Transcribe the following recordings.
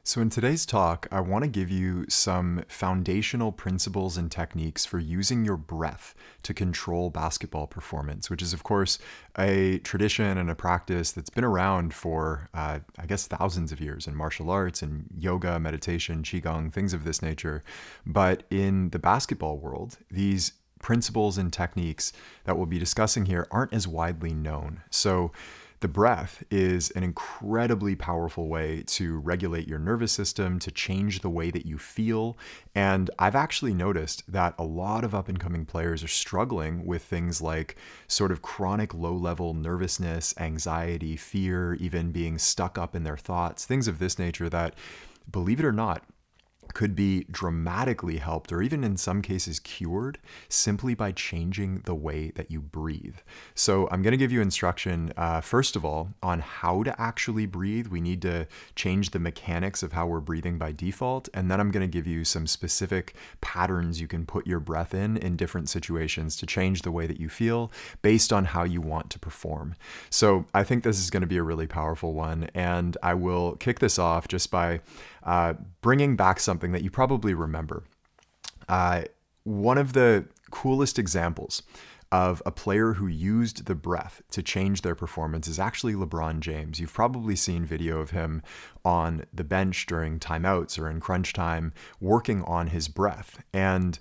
So in today's talk, I want to give you some foundational principles and techniques for using your breath to control basketball performance, which is, of course, a tradition and a practice that's been around for, I guess, thousands of years in martial arts and yoga, meditation, qigong, things of this nature. But in the basketball world, these principles and techniques that we'll be discussing here aren't as widely known. So the breath is an incredibly powerful way to regulate your nervous system, to change the way that you feel. And I've actually noticed that a lot of up-and-coming players are struggling with things like sort of chronic low-level nervousness, anxiety, fear, even being stuck up in their thoughts, things of this nature that, believe it or not, could be dramatically helped or even in some cases cured simply by changing the way that you breathe. So I'm going to give you instruction, first of all, on how to actually breathe. We need to change the mechanics of how we're breathing by default. And then I'm going to give you some specific patterns you can put your breath in different situations to change the way that you feel based on how you want to perform. So I think this is going to be a really powerful one. And I will kick this off just by bringing back something that you probably remember. One of the coolest examples of a player who used the breath to change their performance is actually LeBron James. You've probably seen video of him on the bench during timeouts or in crunch time working on his breath. And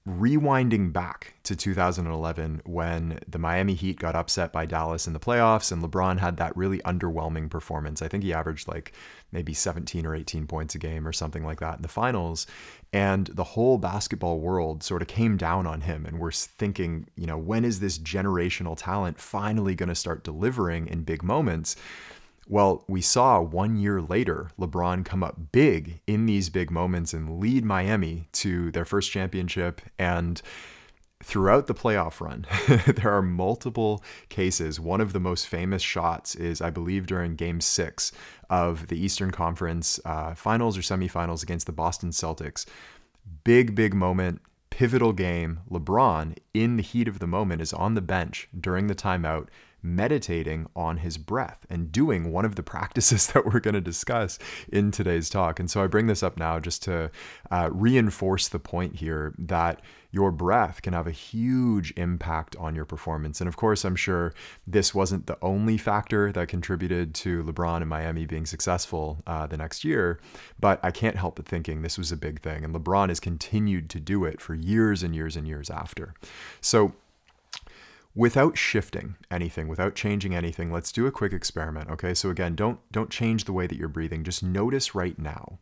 rewinding back to 2011 when the Miami Heat got upset by Dallas in the playoffs and LeBron had that really underwhelming performance. I think he averaged like maybe 17 or 18 points a game or something like that in the finals. And the whole basketball world sort of came down on him. And we're thinking, you know, when is this generational talent finally going to start delivering in big moments? Well, we saw 1 year later LeBron come up big in these big moments and lead Miami to their first championship. And throughout the playoff run, there are multiple cases. One of the most famous shots is, I believe, during Game 6 of the Eastern Conference finals or semifinals against the Boston Celtics. Big moment, pivotal game. LeBron, in the heat of the moment, is on the bench during the timeout, meditating on his breath and doing one of the practices that we're going to discuss in today's talk. And so I bring this up now just to reinforce the point here that your breath can have a huge impact on your performance. And of course, I'm sure this wasn't the only factor that contributed to LeBron and Miami being successful the next year, but I can't help but thinking this was a big thing. And LeBron has continued to do it for years and years and years after. So without shifting anything, without changing anything, let's do a quick experiment, okay? So again, don't change the way that you're breathing. Just notice right now,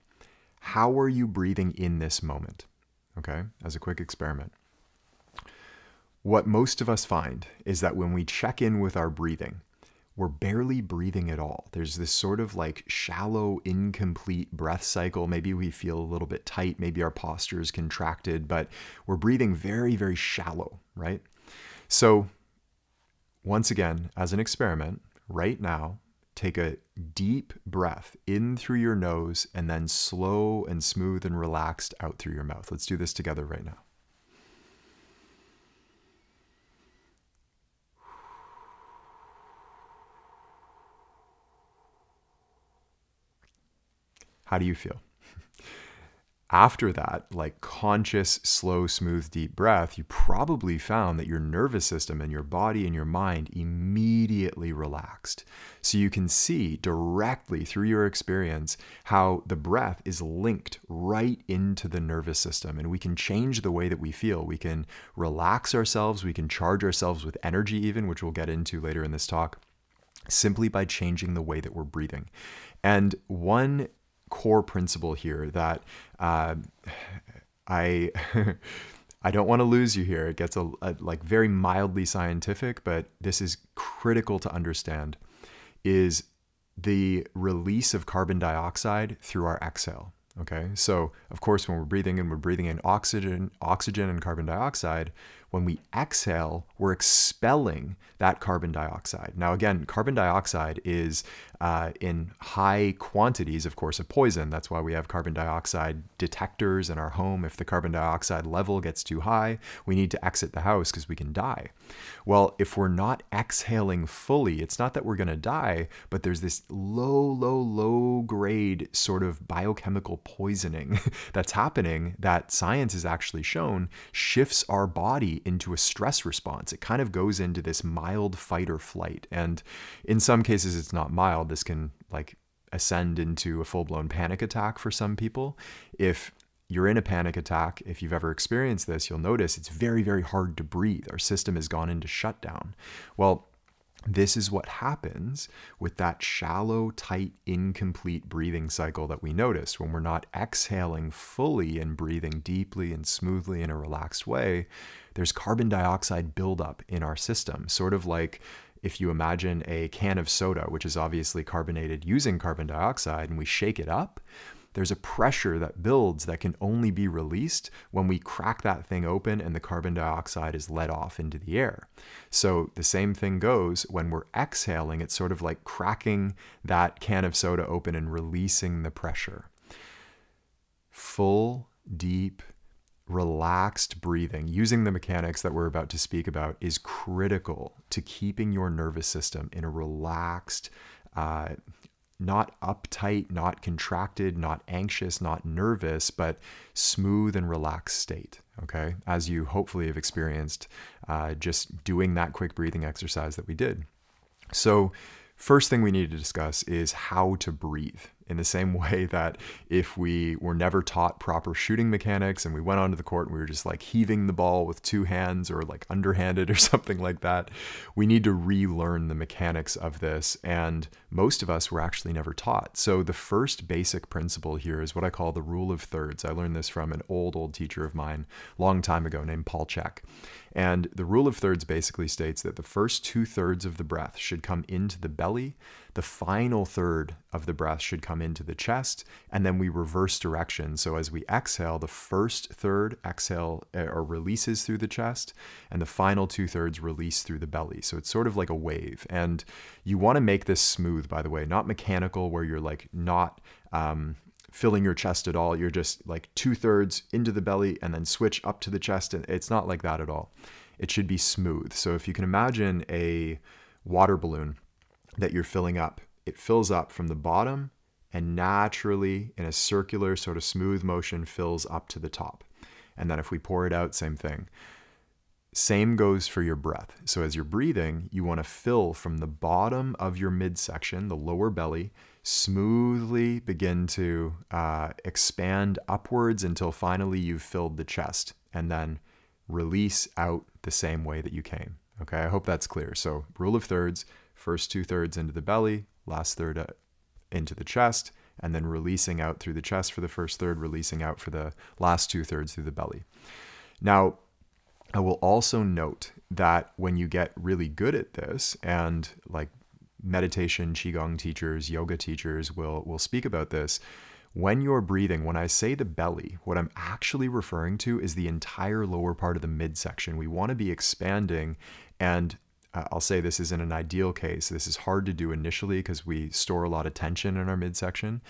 how are you breathing in this moment, okay? As a quick experiment. What most of us find is that when we check in with our breathing, we're barely breathing at all. There's this sort of like shallow, incomplete breath cycle. Maybe we feel a little bit tight. Maybe our posture is contracted, but we're breathing very, very shallow, right? So once again, as an experiment, right now, take a deep breath in through your nose and then slow and smooth and relaxed out through your mouth. Let's do this together right now. How do you feel? After that, like conscious, slow, smooth, deep breath, you probably found that your nervous system and your body and your mind immediately relaxed. So you can see directly through your experience how the breath is linked right into the nervous system. And we can change the way that we feel. We can relax ourselves. We can charge ourselves with energy even, which we'll get into later in this talk, simply by changing the way that we're breathing. And one core principle here that I I don't want to lose you here. It gets a like very mildly scientific, but this is critical to understand, is the release of carbon dioxide through our exhale. Okay, so of course, when we're breathing in oxygen and carbon dioxide, When we exhale, we're expelling that carbon dioxide. Now, again, carbon dioxide is in high quantities, of course, a poison. That's why we have carbon dioxide detectors in our home. If the carbon dioxide level gets too high, we need to exit the house because we can die. Well, if we're not exhaling fully, it's not that we're going to die, but there's this low grade sort of biochemical poisoning that's happening that science has actually shown shifts our body into a stress response. It kind of goes into this mild fight or flight. And in some cases, it's not mild. This can like ascend into a full-blown panic attack for some people. If you're in a panic attack, if you've ever experienced this, you'll notice it's very hard to breathe. Our system has gone into shutdown. Well, this is what happens with that shallow, tight, incomplete breathing cycle that we notice when we're not exhaling fully and breathing deeply and smoothly in a relaxed way. There's carbon dioxide buildup in our system, sort of like if you imagine a can of soda, which is obviously carbonated using carbon dioxide, and we shake it up, there's a pressure that builds that can only be released when we crack that thing open and the carbon dioxide is let off into the air. So the same thing goes when we're exhaling. It's sort of like cracking that can of soda open and releasing the pressure. Full, deep, relaxed breathing, using the mechanics that we're about to speak about, is critical to keeping your nervous system in a relaxed, not uptight, not contracted, not anxious, not nervous, but smooth and relaxed state, okay? As you hopefully have experienced just doing that quick breathing exercise that we did. So first thing we need to discuss is how to breathe. In the same way that if we were never taught proper shooting mechanics and we went onto the court and we were just like heaving the ball with two hands or like underhanded or something like that, we need to relearn the mechanics of this. And most of us were actually never taught. So the first basic principle here is what I call the rule of thirds. I learned this from an old teacher of mine a long time ago named Paul Chek. And the rule of thirds basically states that the first 2/3 of the breath should come into the belly, the final third of the breath should come into the chest, and then we reverse direction. So as we exhale, the first third exhale or releases through the chest, and the final 2/3 release through the belly. So it's sort of like a wave. And you want to make this smooth, by the way, not mechanical where you're like not filling your chest at all. You're just like 2/3 into the belly and then switch up to the chest. And it's not like that at all. It should be smooth. So if you can imagine a water balloon that you're filling up, it fills up from the bottom and naturally in a circular sort of smooth motion fills up to the top. And then if we pour it out, same thing. Same goes for your breath. So as you're breathing, you want to fill from the bottom of your midsection, the lower belly, smoothly begin to expand upwards until finally you've filled the chest, and then release out the same way that you came. Okay, I hope that's clear. So rule of thirds, first 2/3 into the belly, last third into the chest, and then releasing out through the chest for the first third, releasing out for the last 2/3 through the belly. Now, I will also note that when you get really good at this, and like meditation, qigong teachers, yoga teachers will speak about this, when you're breathing, when I say the belly, what I'm actually referring to is the entire lower part of the midsection. We want to be expanding, and I'll say this is in an ideal case. This is hard to do initially because we store a lot of tension in our midsection,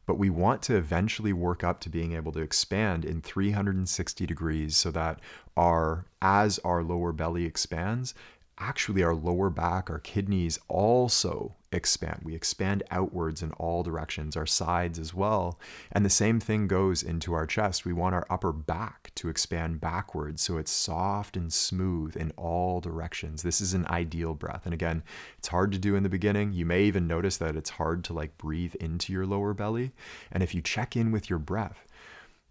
but we want to eventually work up to being able to expand in 360 degrees so that as our lower belly expands, actually our lower back, our kidneys also expand. We expand outwards in all directions, our sides as well. And the same thing goes into our chest. We want our upper back to expand backwards so it's soft and smooth in all directions. This is an ideal breath. And again, it's hard to do in the beginning. You may even notice that it's hard to like breathe into your lower belly. And if you check in with your breath,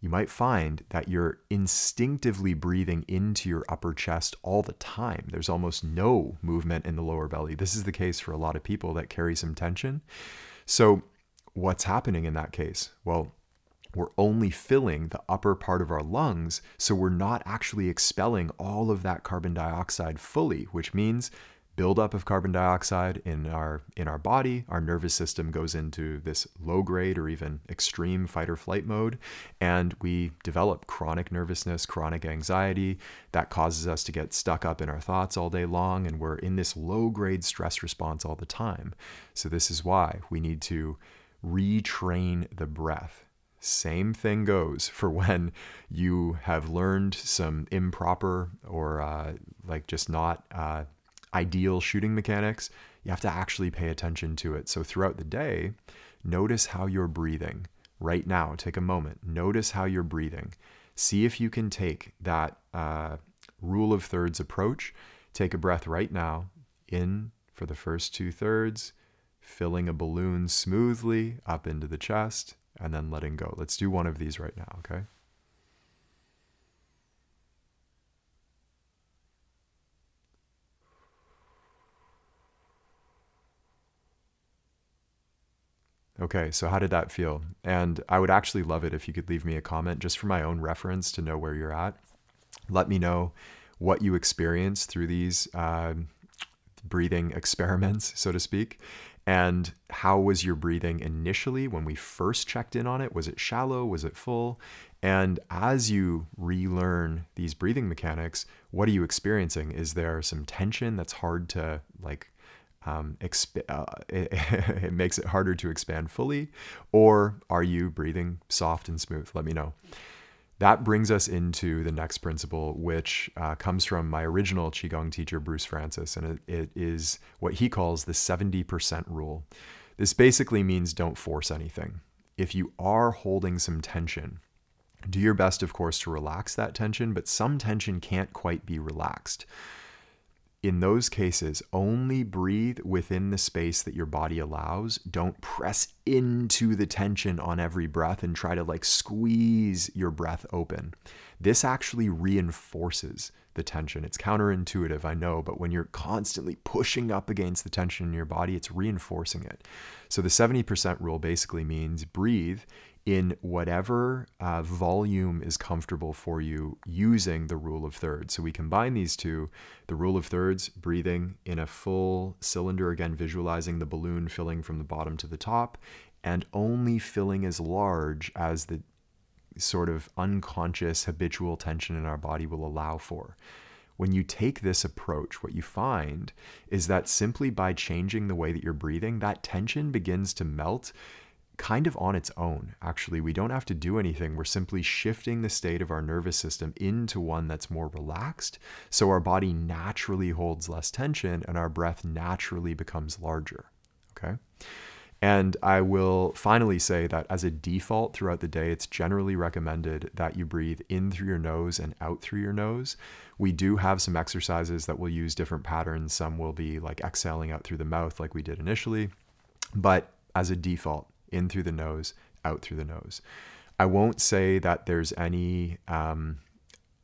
you might find that you're instinctively breathing into your upper chest all the time. There's almost no movement in the lower belly. This is the case for a lot of people that carry some tension. So what's happening in that case? Well, we're only filling the upper part of our lungs, so we're not actually expelling all of that carbon dioxide fully, which means buildup of carbon dioxide in our body. Our nervous system goes into this low grade or even extreme fight or flight mode, and we develop chronic nervousness, chronic anxiety that causes us to get stuck up in our thoughts all day long, and we're in this low grade stress response all the time. So this is why we need to retrain the breath. Same thing goes for when you have learned some improper or like just not ideal shooting mechanics. You have to actually pay attention to it. So throughout the day, notice how you're breathing. Right now, take a moment. Notice how you're breathing. See if you can take that rule of thirds approach. Take a breath right now, in for the first 2/3, filling a balloon smoothly up into the chest, and then letting go. Let's do one of these right now, okay? Okay, so how did that feel? And I would actually love it if you could leave me a comment just for my own reference to know where you're at. Let me know what you experienced through these breathing experiments, so to speak. And how was your breathing initially when we first checked in on it? Was it shallow? Was it full? And as you relearn these breathing mechanics, what are you experiencing? Is there some tension that's hard to it makes it harder to expand fully? Or are you breathing soft and smooth? Let me know. That brings us into the next principle, which comes from my original Qigong teacher, Bruce Francis, and it is what he calls the 70% rule. This basically means don't force anything. If you are holding some tension, do your best, of course, to relax that tension, but some tension can't quite be relaxed. In those cases, only breathe within the space that your body allows. Don't press into the tension on every breath and try to like squeeze your breath open. This actually reinforces the tension. It's counterintuitive, I know, but when you're constantly pushing up against the tension in your body, it's reinforcing it. So the 70% rule basically means breathe in whatever volume is comfortable for you using the rule of thirds. So we combine these two, the rule of thirds, breathing in a full cylinder, again, visualizing the balloon filling from the bottom to the top, and only filling as large as the sort of unconscious habitual tension in our body will allow for. When you take this approach, what you find is that simply by changing the way that you're breathing, that tension begins to melt kind of on its own. Actually, we don't have to do anything. We're simply shifting the state of our nervous system into one that's more relaxed. So our body naturally holds less tension and our breath naturally becomes larger. Okay. And I will finally say that as a default throughout the day, it's generally recommended that you breathe in through your nose and out through your nose. We do have some exercises that will use different patterns. Some will be like exhaling out through the mouth like we did initially, but as a default, in through the nose, out through the nose. I won't say that there's any,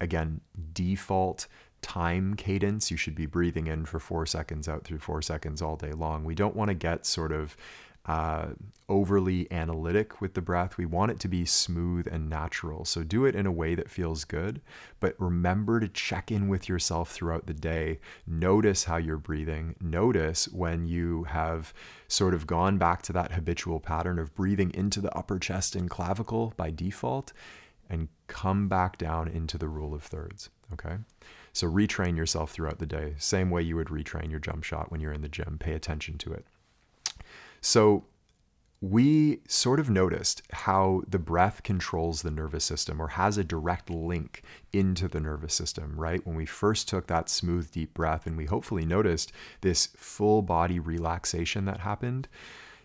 again, default time cadence. You should be breathing in for 4 seconds, out through 4 seconds all day long. We don't want to get sort of overly analytic with the breath. We want it to be smooth and natural. So do it in a way that feels good, but remember to check in with yourself throughout the day. Notice how you're breathing. Notice when you have sort of gone back to that habitual pattern of breathing into the upper chest and clavicle by default, and come back down into the rule of thirds. Okay. So retrain yourself throughout the day. Same way you would retrain your jump shot when you're in the gym. Pay attention to it. So we sort of noticed how the breath controls the nervous system or has a direct link into the nervous system, right? When we first took that smooth, deep breath and we hopefully noticed this full body relaxation that happened,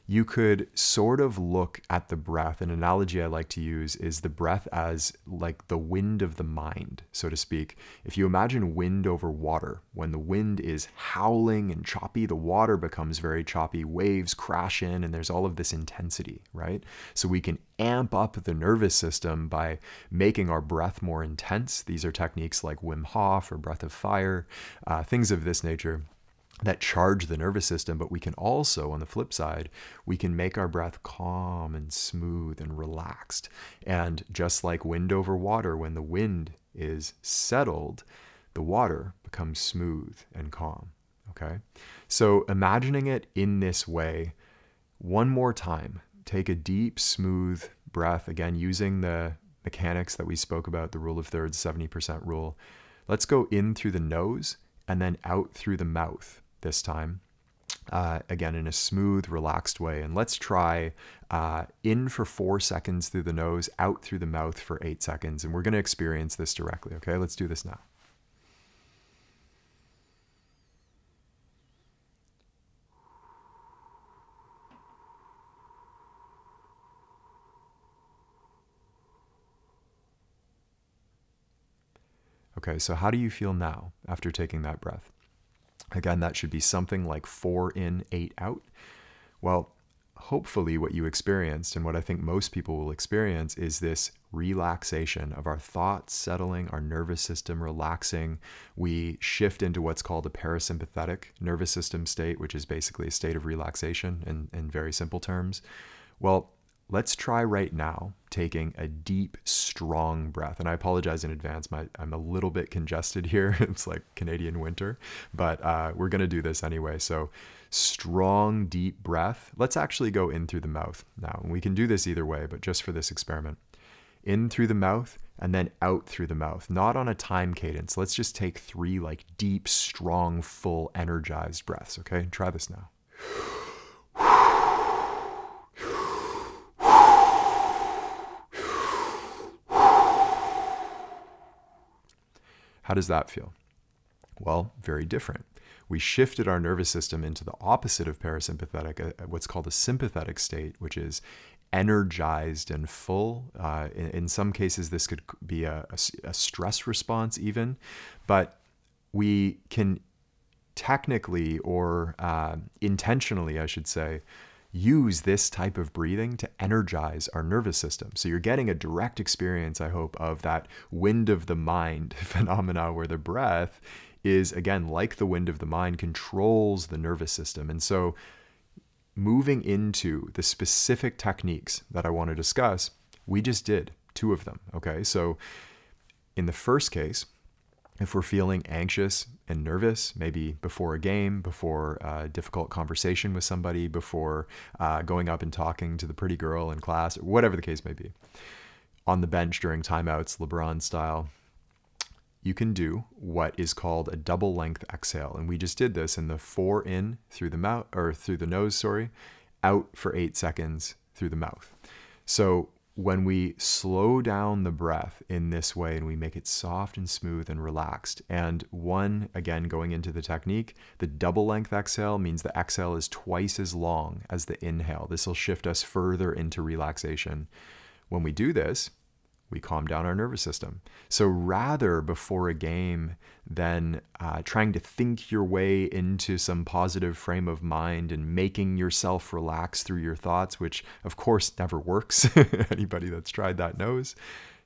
you could sort of look at the breath. An analogy I like to use is the breath as like the wind of the mind, so to speak. If you imagine wind over water, when the wind is howling and choppy, the water becomes very choppy, waves crash in, and there's all of this intensity, right? So we can amp up the nervous system by making our breath more intense. These are techniques like Wim Hof or breath of fire, things of this nature that charge the nervous system. But we can also, on the flip side, we can make our breath calm and smooth and relaxed. And just like wind over water, when the wind is settled, the water becomes smooth and calm. Okay. So imagining it in this way, one more time, take a deep, smooth breath, again, using the mechanics that we spoke about, the rule of thirds, 70% rule. Let's go in through the nose and then out through the mouth this time. Again, in a smooth, relaxed way. And let's try in for 4 seconds through the nose, out through the mouth for 8 seconds. And we're going to experience this directly. Okay, let's do this now. Okay, so how do you feel now after taking that breath? Again, that should be something like 4 in, 8 out. Well, hopefully what you experienced, and what I think most people will experience, is this relaxation of our thoughts settling, our nervous system relaxing. We shift into what's called a parasympathetic nervous system state, which is basically a state of relaxation in very simple terms. Well, let's try right now taking a deep, strong breath. And I apologize in advance. I'm a little bit congested here. It's like Canadian winter, but we're going to do this anyway. So strong, deep breath. Let's actually go in through the mouth now. And we can do this either way, but just for this experiment. In through the mouth and then out through the mouth, not on a time cadence. Let's just take 3 like deep, strong, full, energized breaths. Okay, try this now. How does that feel? Well, very different. We shifted our nervous system into the opposite of parasympathetic, what's called a sympathetic state, which is energized and full. In some cases, this could be a stress response even, but we can technically or intentionally, I should say, use this type of breathing to energize our nervous system. So you're getting a direct experience, I hope, of that wind of the mind phenomena where the breath is, again, like the wind of the mind, controls the nervous system. And so moving into the specific techniques that I want to discuss, we just did 2 of them. Okay, so in the first case, if we're feeling anxious and nervous, maybe before a game, before a difficult conversation with somebody, before going up and talking to the pretty girl in class, whatever the case may be, on the bench during timeouts, LeBron style, you can do what is called a double length exhale. And we just did this in the 4 in through the mouth, or through the nose, out for 8 seconds through the mouth. So when we slow down the breath in this way and we make it soft and smooth and relaxed, and again, going into the technique, the double length exhale means the exhale is twice as long as the inhale. This will shift us further into relaxation. When we do this, we calm down our nervous system. So rather before a game than trying to think your way into some positive frame of mind and making yourself relax through your thoughts, which of course never works. Anybody that's tried that knows.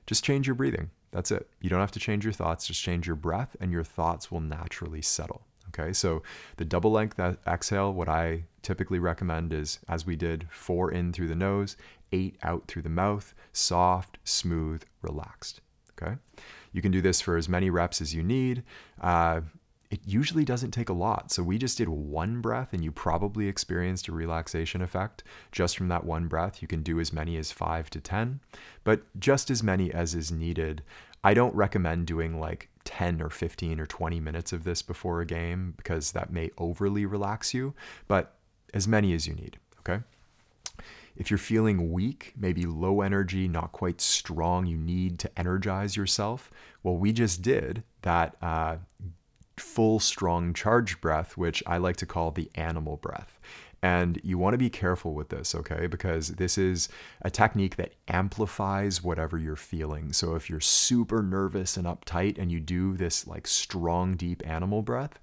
Just change your breathing. That's it. You don't have to change your thoughts. Just change your breath and your thoughts will naturally settle. Okay, so the double length exhale, what I typically recommend is, as we did, 4 in through the nose, 8 out through the mouth, soft, smooth, relaxed. Okay, you can do this for as many reps as you need. It usually doesn't take a lot. So we just did 1 breath and you probably experienced a relaxation effect just from that 1 breath. You can do as many as 5 to 10, but just as many as is needed. I don't recommend doing like 10 or 15 or 20 minutes of this before a game because that may overly relax you, but as many as you need, okay? If you're feeling weak, maybe low energy, not quite strong, you need to energize yourself. Well, we just did that full, strong, charged breath, which I like to call the animal breath. And you want to be careful with this, okay? Because this is a technique that amplifies whatever you're feeling. So if you're super nervous and uptight and you do this like strong, deep animal breath,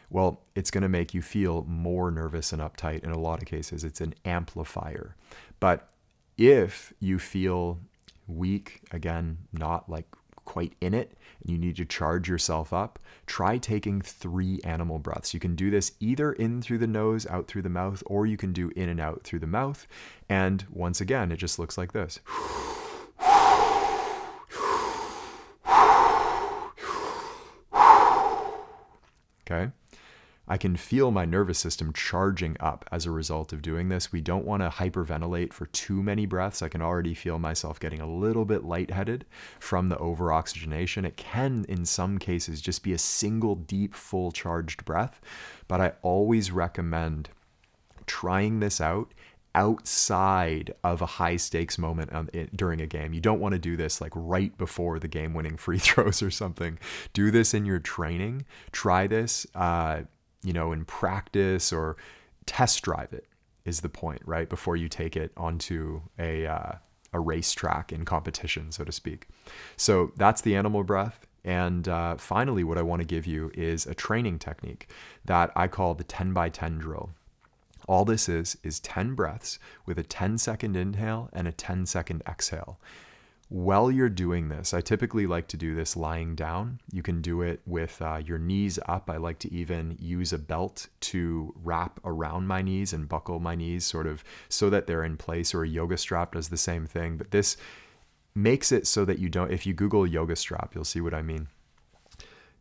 well, it's going to make you feel more nervous and uptight. In a lot of cases, it's an amplifier. But if you feel weak, again, not like quite in it, and you need to charge yourself up, try taking 3 animal breaths. You can do this either in through the nose, out through the mouth, or you can do in and out through the mouth. And once again, it just looks like this. Okay. I can feel my nervous system charging up as a result of doing this. We don't want to hyperventilate for too many breaths. I can already feel myself getting a little bit lightheaded from the over-oxygenation. It can, in some cases, just be a single deep, full charged breath, but I always recommend trying this out outside of a high stakes moment during a game. You don't want to do this like right before the game winning free throws or something. Do this in your training. Try this, in practice, or test drive it is the point, right? Before you take it onto a racetrack in competition, so to speak. So that's the animal breath. And finally, what I want to give you is a training technique that I call the 10 by 10 drill. All this is 10 breaths with a 10-second inhale and a 10-second exhale. While you're doing this, I typically like to do this lying down. You can do it with your knees up. I like to even use a belt to wrap around my knees and buckle my knees sort of so that they're in place, or a yoga strap does the same thing. But this makes it so that you don't, if you Google yoga strap, you'll see what I mean.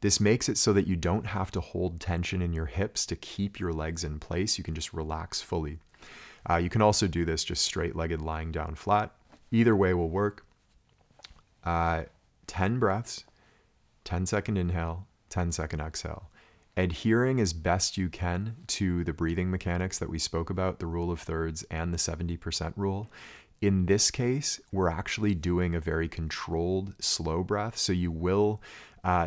This makes it so that you don't have to hold tension in your hips to keep your legs in place. You can just relax fully. You can also do this just straight-legged lying down flat. Either way will work. 10 breaths, 10-second inhale, 10-second exhale. Adhering as best you can to the breathing mechanics that we spoke about, the rule of thirds and the 70% rule. In this case, we're actually doing a very controlled, slow breath. So you will,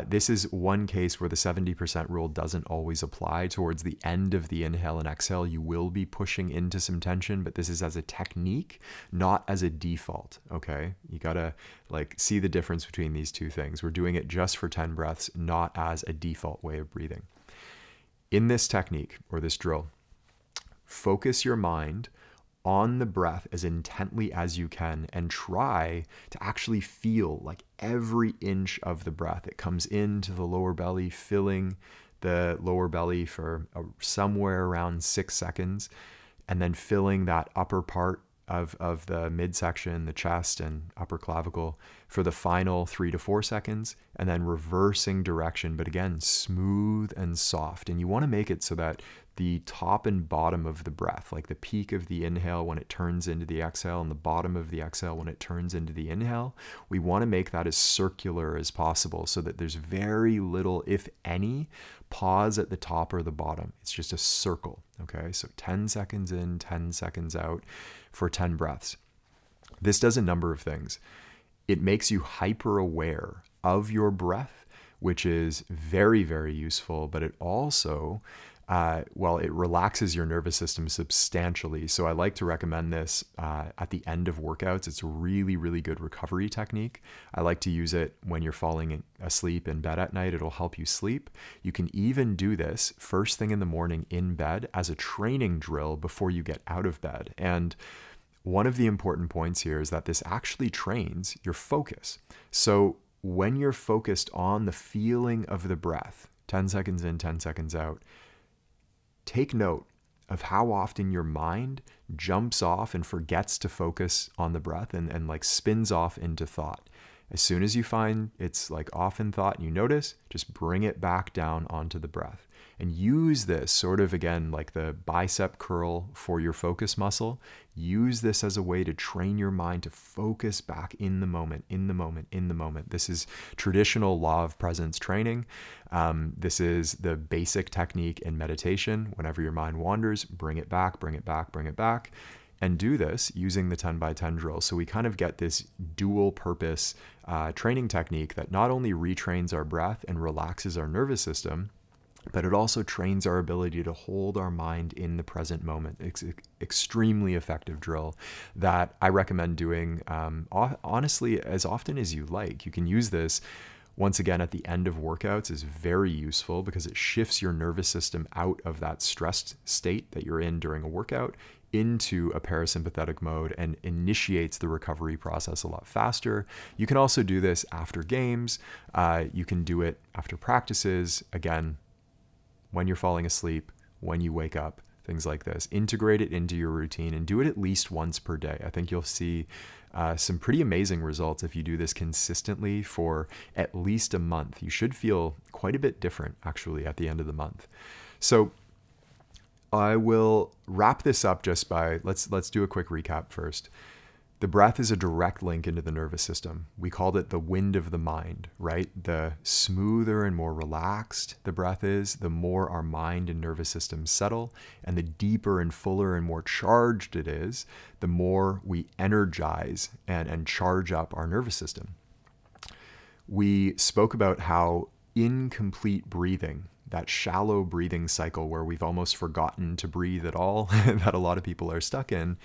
this is one case where the 70% rule doesn't always apply. Towards the end of the inhale and exhale, you will be pushing into some tension, but this is as a technique, not as a default, okay? You gotta see the difference between these two things. We're doing it just for 10 breaths, not as a default way of breathing. In this technique, or this drill, focus your mind on the breath as intently as you can, and try to actually feel like every inch of the breath. It comes into the lower belly, filling the lower belly for somewhere around 6 seconds, and then filling that upper part of the midsection, the chest and upper clavicle for the final 3 to 4 seconds, and then reversing direction, but again, smooth and soft. And you want to make it so that the top and bottom of the breath, like the peak of the inhale when it turns into the exhale and the bottom of the exhale when it turns into the inhale, we want to make that as circular as possible so that there's very little, if any, pause at the top or the bottom. It's just a circle, okay? So 10 seconds in, 10 seconds out for 10 breaths. This does a number of things. It makes you hyper aware of your breath, which is very, very useful, but it also it relaxes your nervous system substantially. So I like to recommend this at the end of workouts. It's a really, really good recovery technique. I like to use it when you're falling asleep in bed at night. It'll help you sleep. You can even do this first thing in the morning in bed as a training drill before you get out of bed. And one of the important points here is that this actually trains your focus. So when you're focused on the feeling of the breath, 10 seconds in, 10 seconds out, take note of how often your mind jumps off and forgets to focus on the breath and spins off into thought. As soon as you find it's off in thought and you notice, just bring it back down onto the breath. And use this sort of, again, like the bicep curl for your focus muscle. Use this as a way to train your mind to focus back in the moment, in the moment, in the moment. This is traditional law of presence training. This is the basic technique in meditation. Whenever your mind wanders, bring it back, bring it back, bring it back. And do this using the 10 by 10 drill. So we kind of get this dual purpose training technique that not only retrains our breath and relaxes our nervous system, but it also trains our ability to hold our mind in the present moment. It's an extremely effective drill that I recommend doing, honestly, as often as you like. You can use this, once again, at the end of workouts. Is very useful because it shifts your nervous system out of that stressed state that you're in during a workout into a parasympathetic mode and initiates the recovery process a lot faster. You can also do this after games. You can do it after practices. Again, when you're falling asleep, when you wake up, things like this. Integrate it into your routine and do it at least once per day. I think you'll see some pretty amazing results if you do this consistently for at least a month. You should feel quite a bit different, actually, at the end of the month. So I will wrap this up just by, let's do a quick recap first. The breath is a direct link into the nervous system. We called it the wind of the mind, right? The smoother and more relaxed the breath is, the more our mind and nervous system settle, and the deeper and fuller and more charged it is, the more we energize and charge up our nervous system. We spoke about how incomplete breathing, that shallow breathing cycle where we've almost forgotten to breathe at all, that a lot of people are stuck in,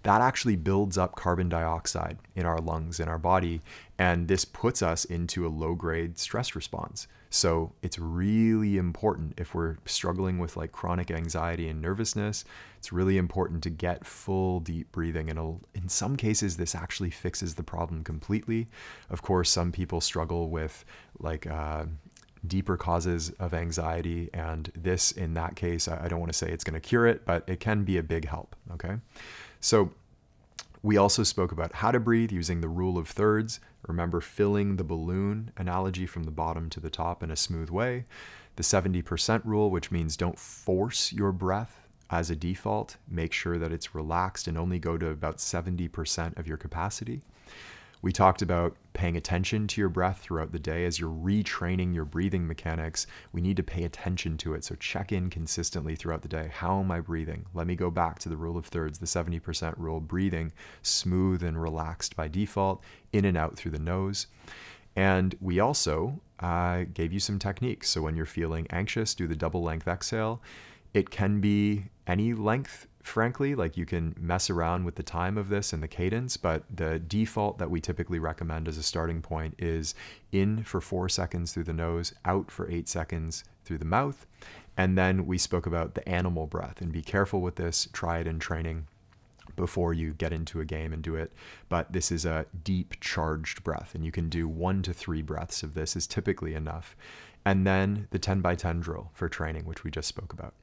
that actually builds up carbon dioxide in our lungs, in our body, and this puts us into a low-grade stress response. So it's really important if we're struggling with like chronic anxiety and nervousness, it's really important to get full deep breathing. And in some cases, this actually fixes the problem completely. Of course, some people struggle with like deeper causes of anxiety, and this, in that case, I don't want to say it's going to cure it, but it can be a big help, okay? So we also spoke about how to breathe using the rule of thirds. Remember, filling the balloon analogy from the bottom to the top in a smooth way. The 70% rule, which means don't force your breath as a default. Make sure that it's relaxed and only go to about 70% of your capacity. We talked about paying attention to your breath throughout the day. As you're retraining your breathing mechanics, we need to pay attention to it. So check in consistently throughout the day. How am I breathing? Let me go back to the rule of thirds, the 70% rule, breathing smooth and relaxed by default, in and out through the nose. And we also gave you some techniques. So when you're feeling anxious, do the double length exhale. It can be any length, frankly, like you can mess around with the time of this and the cadence, but the default that we typically recommend as a starting point is in for 4 seconds through the nose, out for 8 seconds through the mouth. And then we spoke about the animal breath, and be careful with this, try it in training before you get into a game and do it. But this is a deep charged breath, and you can do 1 to 3 breaths of this is typically enough. And then the 10 by 10 drill for training, which we just spoke about.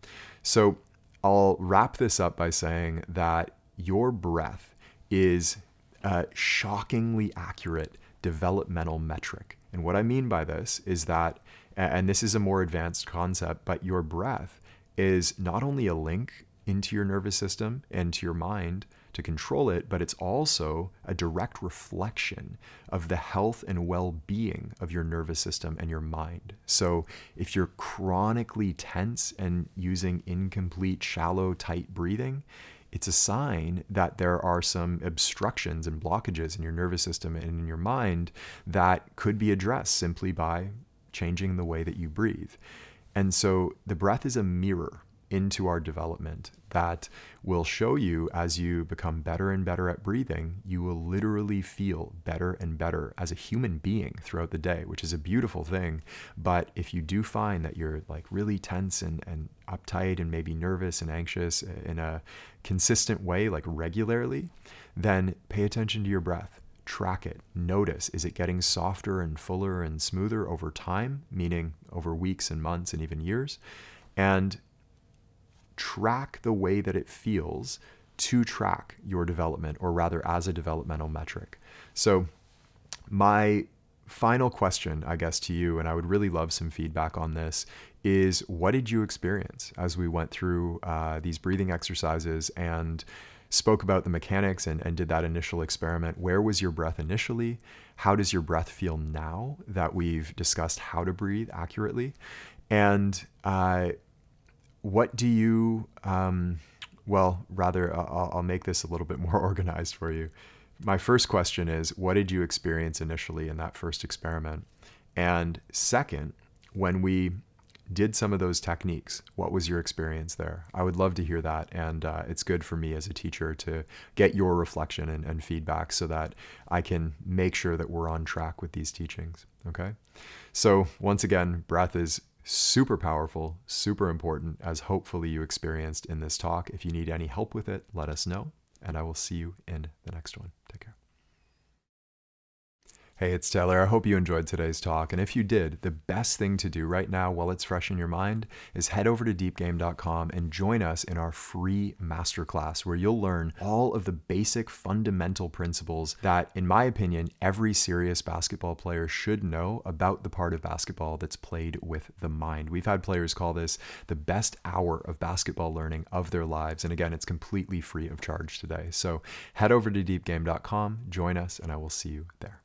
So I'll wrap this up by saying that your breath is a shockingly accurate developmental metric. And what I mean by this is that, and this is a more advanced concept, but your breath is not only a link into your nervous system and to your mind to control it, but it's also a direct reflection of the health and well-being of your nervous system and your mind. So if you're chronically tense and using incomplete, shallow, tight breathing, it's a sign that there are some obstructions and blockages in your nervous system and in your mind that could be addressed simply by changing the way that you breathe. And so the breath is a mirror into our development that will show you, as you become better and better at breathing, you will literally feel better and better as a human being throughout the day, which is a beautiful thing. But if you do find that you're like really tense and uptight and maybe nervous and anxious in a consistent way, like regularly, then pay attention to your breath. Track it. Notice, is it getting softer and fuller and smoother over time, meaning over weeks and months and even years? And track the way that it feels to track your development, or rather as a developmental metric. So my final question, I guess, to you, and I would really love some feedback on this, is what did you experience as we went through these breathing exercises and spoke about the mechanics and did that initial experiment? Where was your breath initially? How does your breath feel now that we've discussed how to breathe accurately? And what do you, well, rather, I'll make this a little bit more organized for you. My first question is, what did you experience initially in that first experiment? And second, when we did some of those techniques, what was your experience there? I would love to hear that. And it's good for me as a teacher to get your reflection and feedback so that I can make sure that we're on track with these teachings. Okay. So once again, breath is super powerful, super important, as hopefully you experienced in this talk. If you need any help with it, let us know, and I will see you in the next one. Take care. Hey, it's Taylor. I hope you enjoyed today's talk. And if you did, the best thing to do right now while it's fresh in your mind is head over to deepgame.com and join us in our free masterclass where you'll learn all of the basic fundamental principles that, in my opinion, every serious basketball player should know about the part of basketball that's played with the mind. We've had players call this the best hour of basketball learning of their lives. And again, it's completely free of charge today. So head over to deepgame.com, join us, and I will see you there.